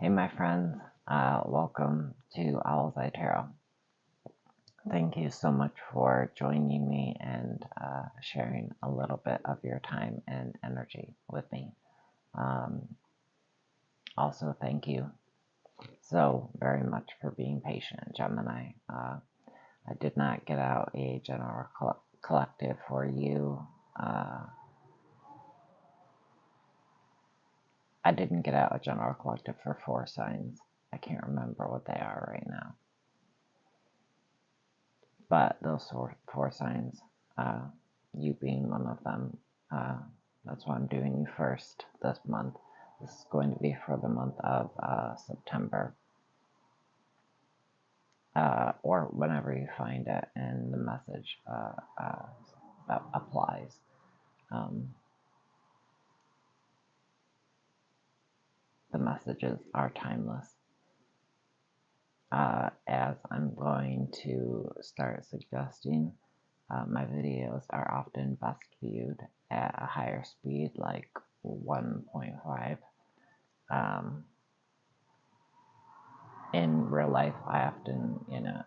Hey, my friends, welcome to Owlets Tarot. Thank you so much for joining me and sharing a little bit of your time and energy with me. Also, thank you so very much for being patient, Gemini. I did not get out a general collective for you. I didn't get out a general collective for 4 signs. I can't remember what they are right now. But those 4 signs, you being one of them, that's why I'm doing you first this month. This is going to be for the month of September, or whenever you find it and the message that applies. The messages are timeless. As I'm going to start suggesting, my videos are often best viewed at a higher speed, like 1.5. In real life, I often,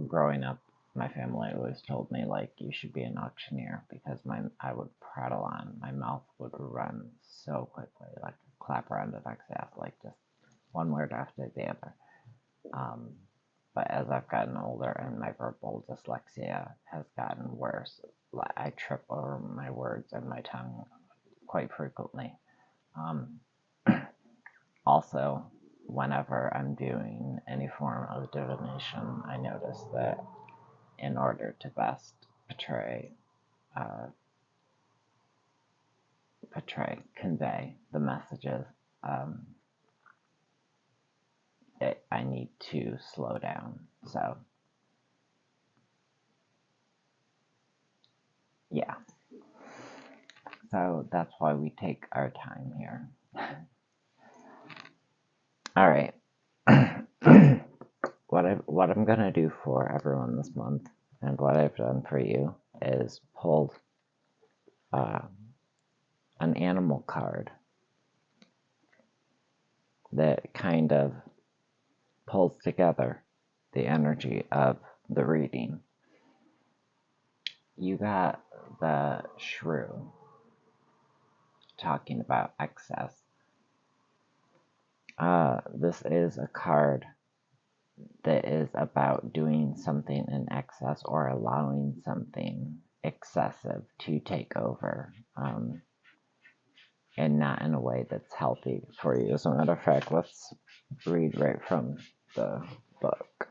growing up, my family always told me, like, you should be an auctioneer, because I would prattle on, my mouth would run so quickly, like a clap around the next ass, like just one word after the other. But as I've gotten older and my verbal dyslexia has gotten worse, I trip over my words and my tongue quite frequently. Also, whenever I'm doing any form of divination, I notice that in order to best convey the messages, I need to slow down. So, yeah. So that's why we take our time here. All right. What I'm gonna do for everyone this month, and what I've done for you, is pulled an animal card that kind of pulls together the energy of the reading. You got the shrew talking about excess. This is a card that is about doing something in excess or allowing something excessive to take over, and not in a way that's healthy for you. As a matter of fact, let's read right from the book.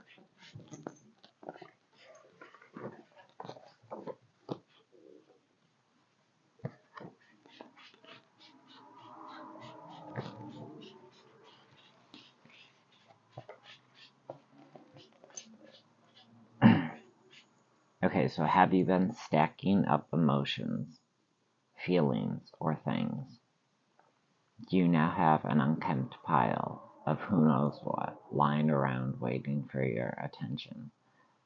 Okay, so have you been stacking up emotions, feelings, or things? Do you now have an unkempt pile of who knows what lying around waiting for your attention?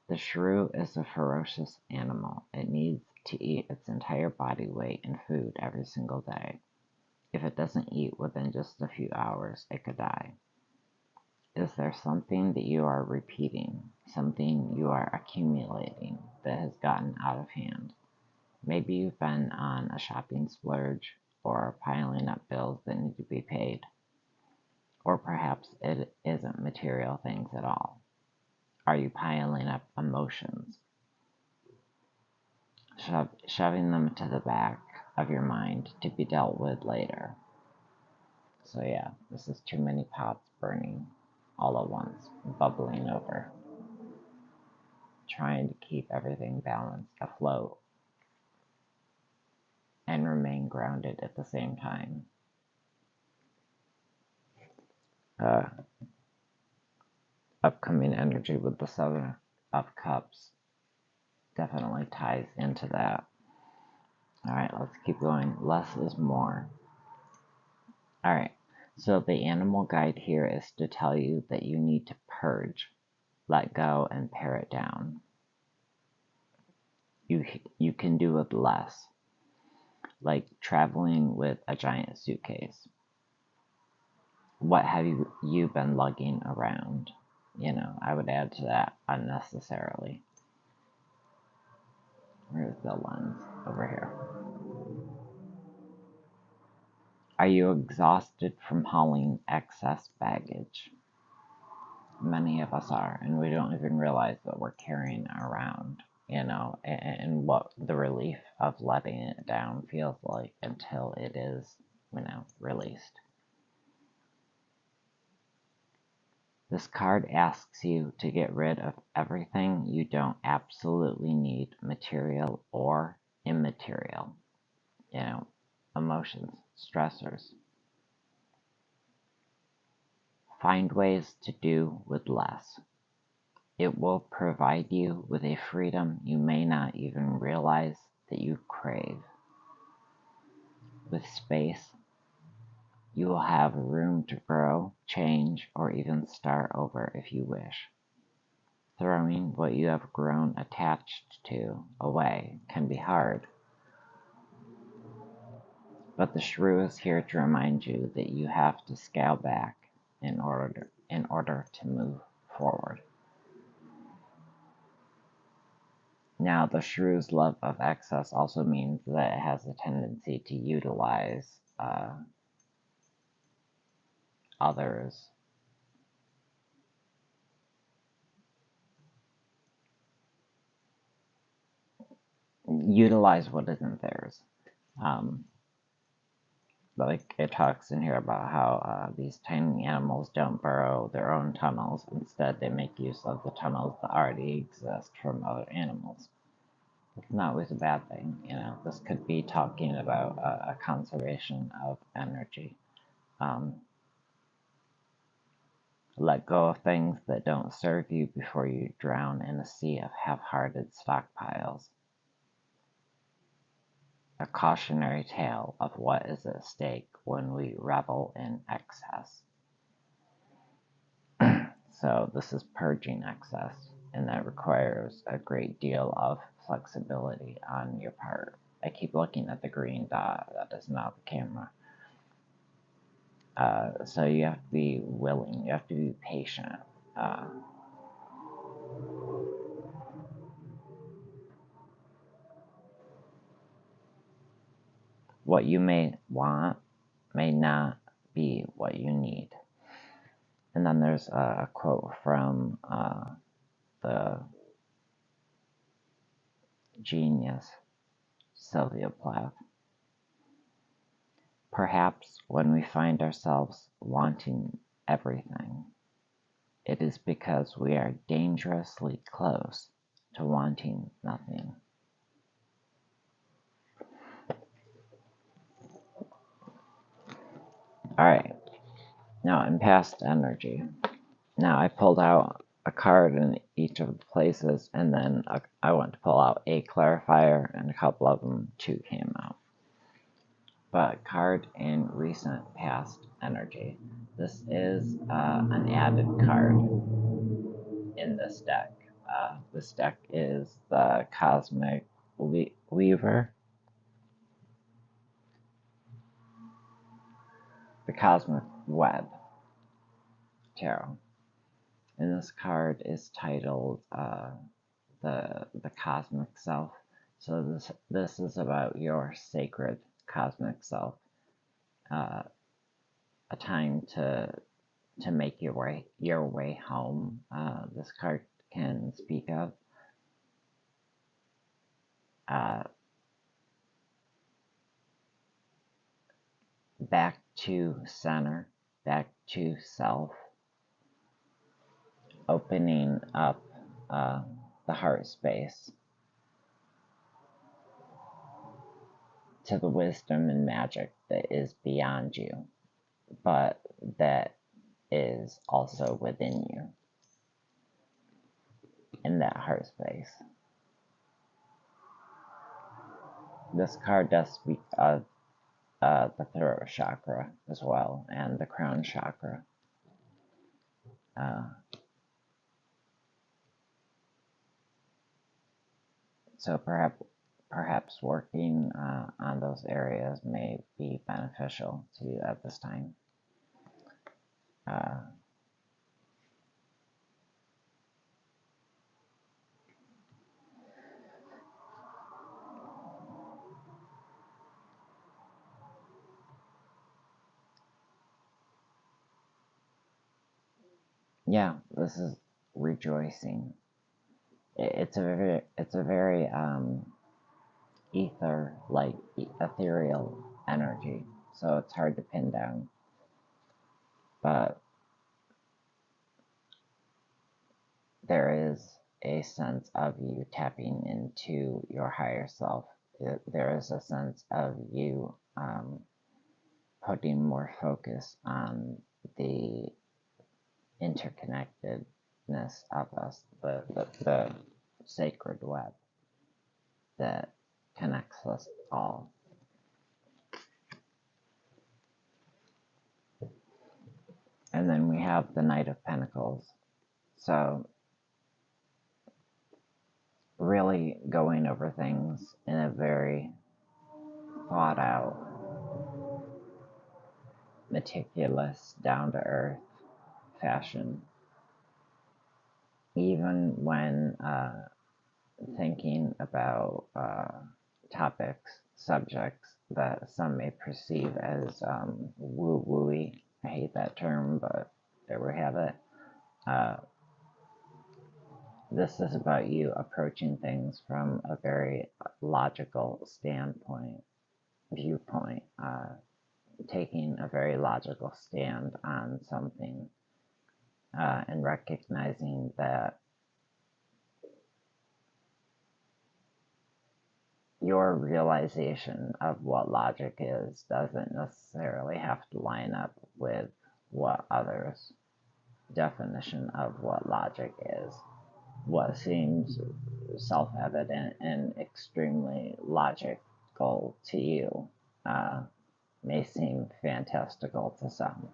The shrew is a ferocious animal. It needs to eat its entire body weight in food every single day. If it doesn't eat within just a few hours, it could die. Is there something that you are repeating, something you are accumulating that has gotten out of hand? Maybe you've been on a shopping splurge, or piling up bills that need to be paid. Or perhaps it isn't material things at all. Are you piling up emotions? Shoving them to the back of your mind to be dealt with later. So yeah, this is too many pots burning all at once, bubbling over. Trying to keep everything balanced, afloat, and remain grounded at the same time. Upcoming energy with the Seven of Cups definitely ties into that. Alright, let's keep going. Less is more. Alright, so the animal guide here is to tell you that you need to purge, let go, and pare it down. You can do with less, like traveling with a giant suitcase. What have you been lugging around? I would add to that unnecessarily. Where's the lens? Over here. Are you exhausted from hauling excess baggage? Many of us are, and we don't even realize that we're carrying around, and what the relief of letting it down feels like until it is, released. This card asks you to get rid of everything you don't absolutely need, material or immaterial, emotions, stressors. Find ways to do with less. It will provide you with a freedom you may not even realize that you crave. With space, you will have room to grow, change, or even start over if you wish. Throwing what you have grown attached to away can be hard, but the shrew is here to remind you that you have to scale back in order to move forward. Now, the shrew's love of excess also means that it has a tendency to utilize others. Utilize what isn't theirs. Like it talks in here about how these tiny animals don't burrow their own tunnels. Instead, they make use of the tunnels that already exist from other animals. It's not always a bad thing, This could be talking about a conservation of energy. Let go of things that don't serve you before you drown in a sea of half-hearted stockpiles. A cautionary tale of what is at stake when we revel in excess. So this is purging excess, and that requires a great deal of flexibility on your part. I keep looking at the green dot. That is not the camera. So you have to be willing. You have to be patient. What you may want may not be what you need. And then there's a quote from the genius Sylvia Plath. Perhaps when we find ourselves wanting everything, it is because we are dangerously close to wanting nothing. Alright, now in past energy. Now I pulled out a card in each of the places, and then I went to pull out a clarifier, and a couple of them, 2 came out. But card in recent past energy. This is an added card in this deck. This deck is the Cosmic Weaver. The Cosmic Web Tarot. And this card is titled the Cosmic Self. So this is about your sacred cosmic self. A time to make your way home. This card can speak of back to center, back to self, opening up the heart space to the wisdom and magic that is beyond you, but that is also within you in that heart space. This card does speak of the throat chakra as well, and the crown chakra. So perhaps working on those areas may be beneficial to you at this time. Yeah, this is rejoicing. It's a very ether, like ethereal energy, so it's hard to pin down. But there is a sense of you tapping into your higher self. There is a sense of you putting more focus on the interconnectedness of us, the sacred web that connects us all. And then we have the Knight of Pentacles. So really going over things in a very thought out, meticulous, down to earth fashion. Even when thinking about topics, subjects that some may perceive as woo-wooey. I hate that term, but there we have it. This is about you approaching things from a very logical viewpoint, taking a very logical stand on something, and recognizing that your realization of what logic is doesn't necessarily have to line up with what others' definition of what logic is. What seems self-evident and extremely logical to you may seem fantastical to some.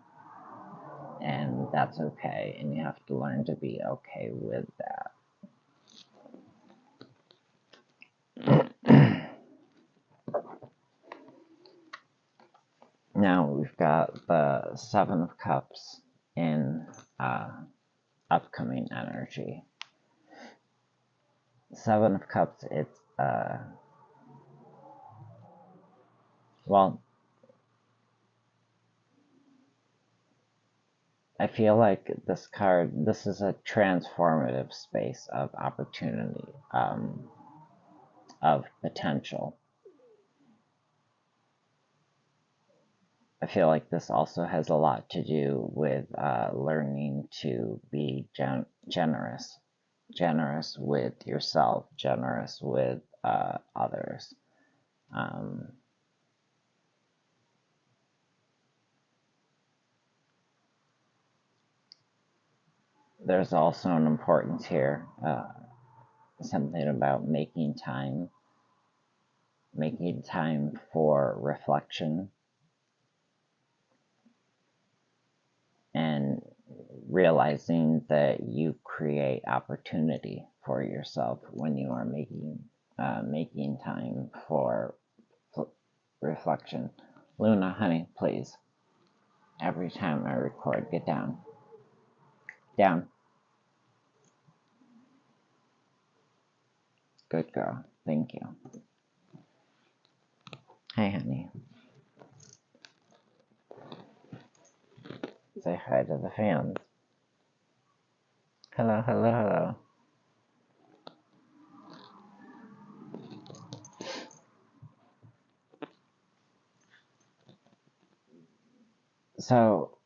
And that's okay, and you have to learn to be okay with that. Now we've got the Seven of Cups in upcoming energy. Seven of Cups, it's, well, I feel like this card, this is a transformative space of opportunity, of potential. I feel like this also has a lot to do with learning to be generous with yourself, generous with others. There's also an importance here, something about making time for reflection and realizing that you create opportunity for yourself when you are making time for reflection. Luna, honey, please. Every time I record, get down. Down. Good girl. Thank you. Hey, honey. Say hi to the fans. Hello, hello, hello. So,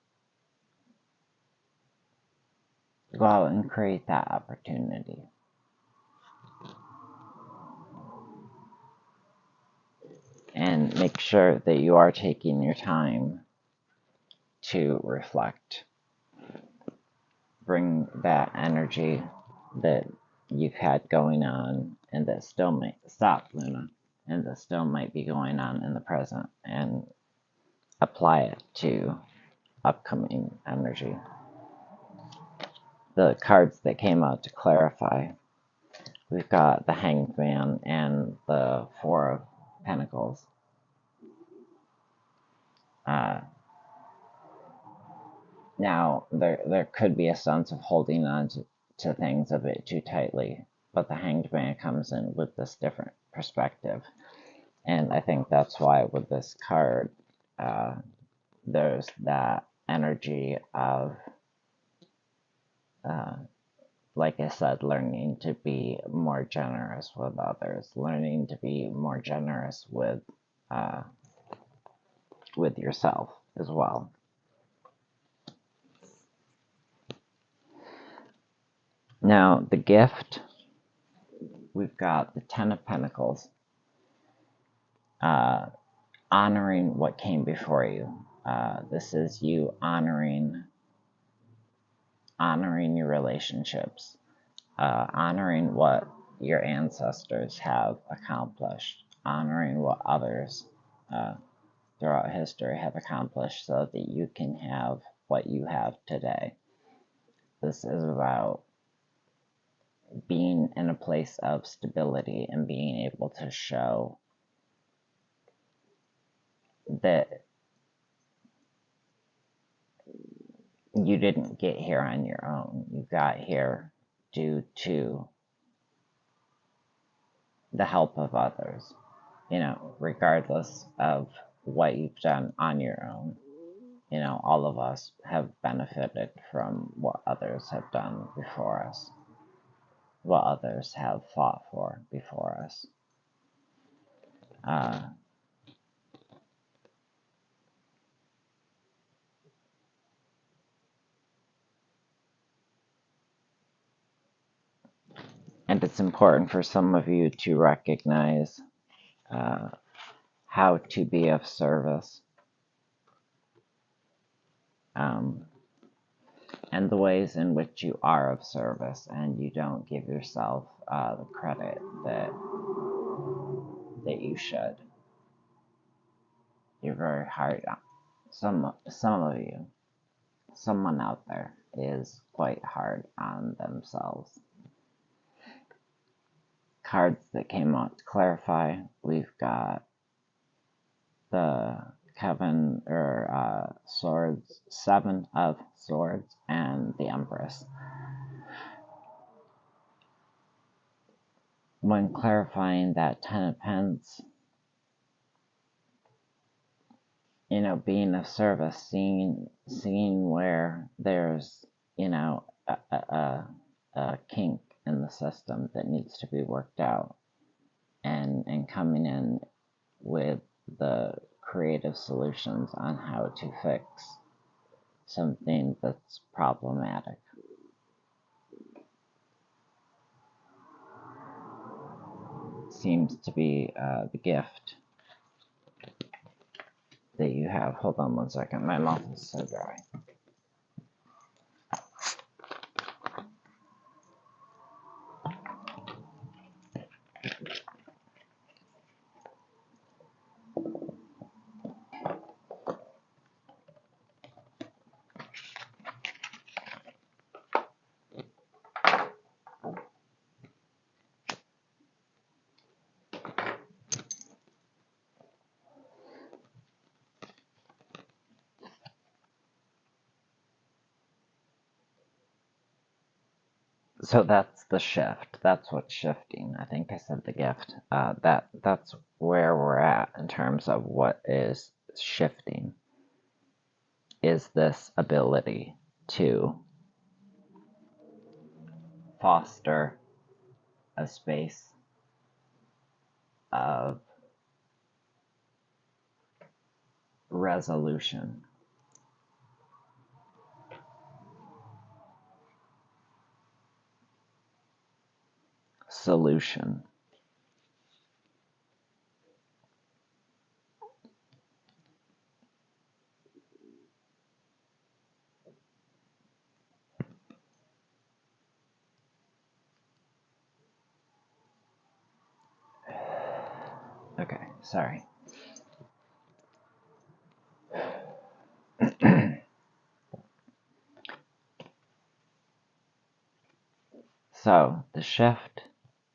go out and create that opportunity. And make sure that you are taking your time to reflect. Bring that energy that you've had going on and that still might stop, Luna, and that still might be going on in the present, and apply it to upcoming energy. The cards that came out to clarify, we've got the Hanged Man and the Four of Pentacles. Now, there could be a sense of holding on to things a bit too tightly, but the Hanged Man comes in with this different perspective. And I think that's why with this card, there's that energy of, like I said, learning to be more generous with others, learning to be more generous with yourself as well. Now, the gift, we've got the Ten of Pentacles, honoring what came before you. This is you honoring your relationships, honoring what your ancestors have accomplished, honoring what others throughout history have accomplished so that you can have what you have today. This is about being in a place of stability and being able to show that you didn't get here on your own. You got here due to the help of others, regardless of what you've done on your own. All of us have benefited from what others have done before us, what others have fought for before us. And it's important for some of you to recognize how to be of service, and the ways in which you are of service, and you don't give yourself the credit that you should. You're very hard on some of you. Someone out there is quite hard on themselves. Cards that came out to clarify, we've got the Swords, Seven of Swords, and the Empress. When clarifying that Ten of Pentacles, being of service, seeing where there's, a kink in the system that needs to be worked out, and coming in with the creative solutions on how to fix something that's problematic. Seems to be the gift that you have. Hold on one second, my mouth is so dry. So that's the shift. That's what's shifting. I think I said the gift. That's where we're at in terms of what is shifting. Is this ability to foster a space of resolution, solution. Okay, sorry. So, the shift,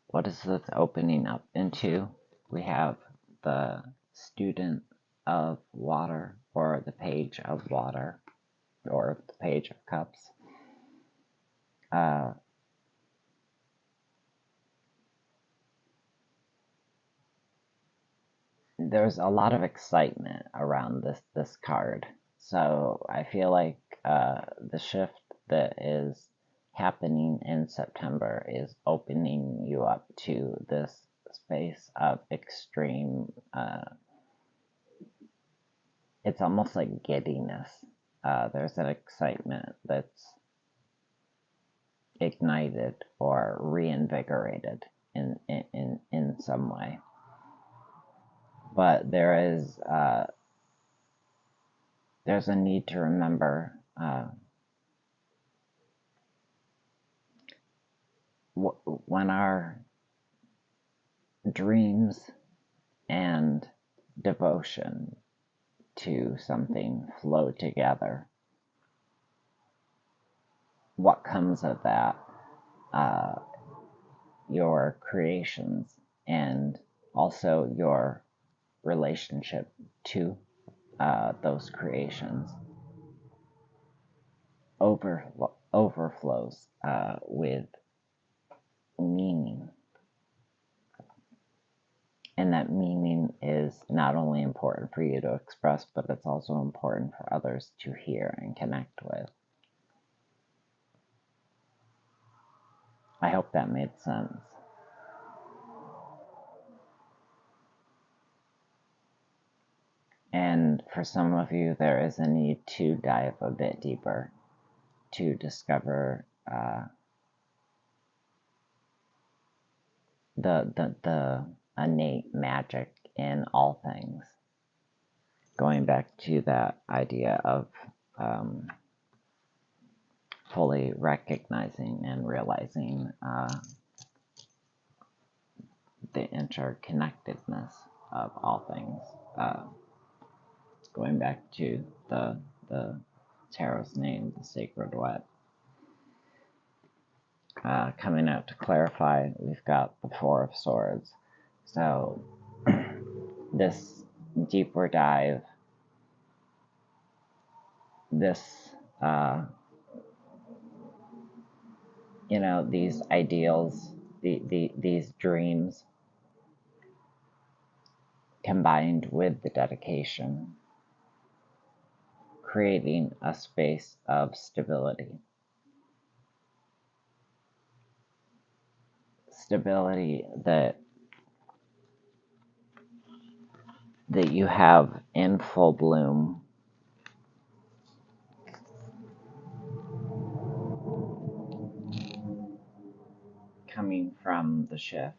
what is this opening up into? We have the Student of Water, or the Page of Water. or the Page of Cups. There's a lot of excitement around this card. So I feel like the shift that is happening in September is opening you up to this space of extreme, it's almost like giddiness. There's an excitement that's ignited or reinvigorated in some way. But there's a need to remember when our dreams and devotion to something flow together, what comes of that? Your creations and also your relationship to those creations overflows with meaning. And that meaning is not only important for you to express, but it's also important for others to hear and connect with. I hope that made sense. And for some of you, there is a need to dive a bit deeper to discover the innate magic in all things. Going back to that idea of fully recognizing and realizing the interconnectedness of all things. Going back to the tarot's name, the Sacred Web. Coming out to clarify, we've got the Four of Swords. So this deeper dive, this these ideals, these dreams, combined with the dedication, creating a space of stability. Stability that you have in full bloom coming from the shift.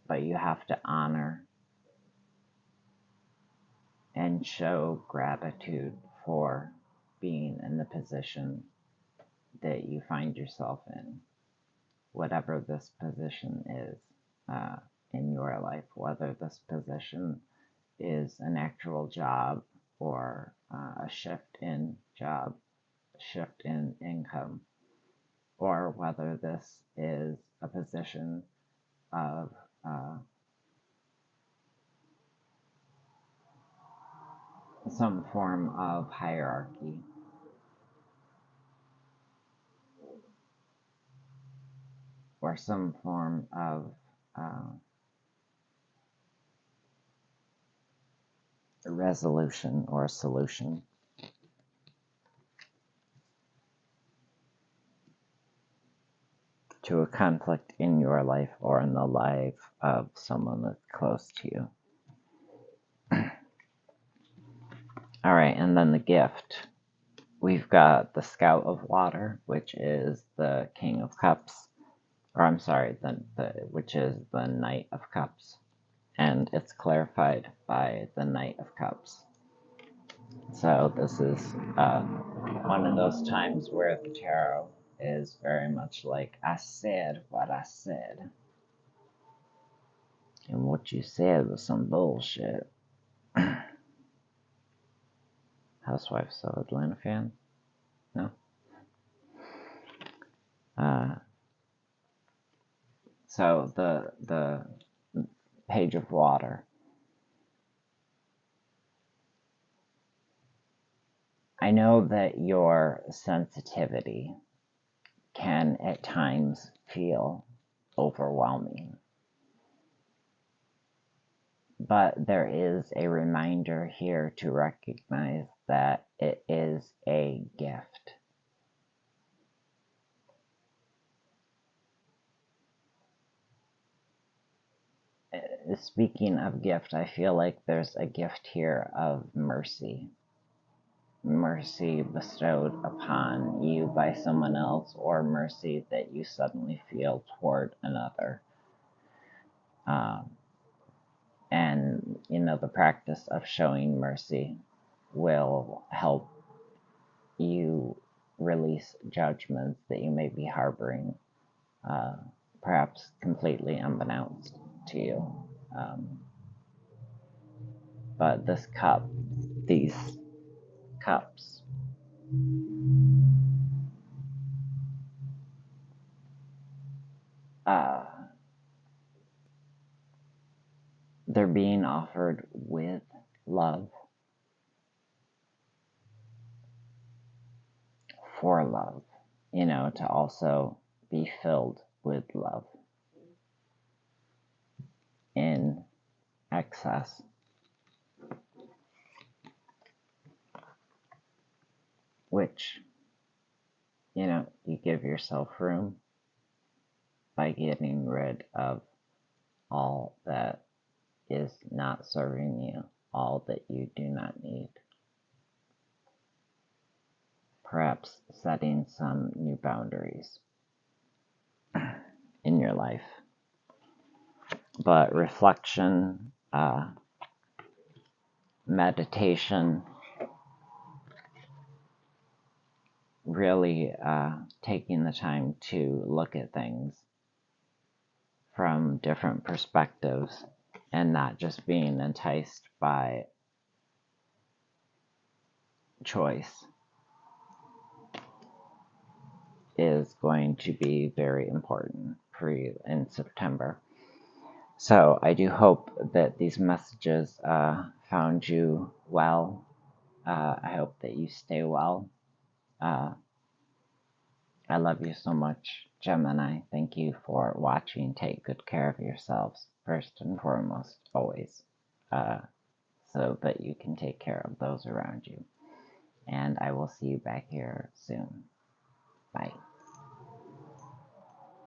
But you have to honor and show gratitude for being in the position that you find yourself in, whatever this position is in your life, whether this position is an actual job or a shift in job, shift in income, or whether this is a position of some form of hierarchy. Or some form of resolution or solution. To a conflict in your life or in the life of someone that's close to you. All right, and then the gift. We've got the Spout of Water, which is the King of Cups, or I'm sorry, which is the Knight of Cups, and it's clarified by the Knight of Cups. So this is one of those times where the tarot is very much like, I said what I said. And what you said was some bullshit. Housewives of Atlanta fan? No? So the Page of Water I know that your sensitivity can at times feel overwhelming, but there is a reminder here to recognize that it is a gift. Speaking of gift, I feel like there's a gift here of mercy. Mercy bestowed upon you by someone else, or mercy that you suddenly feel toward another. And, the practice of showing mercy will help you release judgments that you may be harboring, perhaps completely unbeknownst to you. But these cups, they're being offered with love, for love, to also be filled with love in excess. Which, you give yourself room by getting rid of all that is not serving you, all that you do not need. Perhaps setting some new boundaries in your life. But reflection, meditation, really taking the time to look at things from different perspectives and not just being enticed by choice is going to be very important for you in September. So I do hope that these messages found you well. I hope that you stay well. I love you so much, Gemini. Thank you for watching. Take good care of yourselves, first and foremost, always, so that you can take care of those around you. And I will see you back here soon. Bye.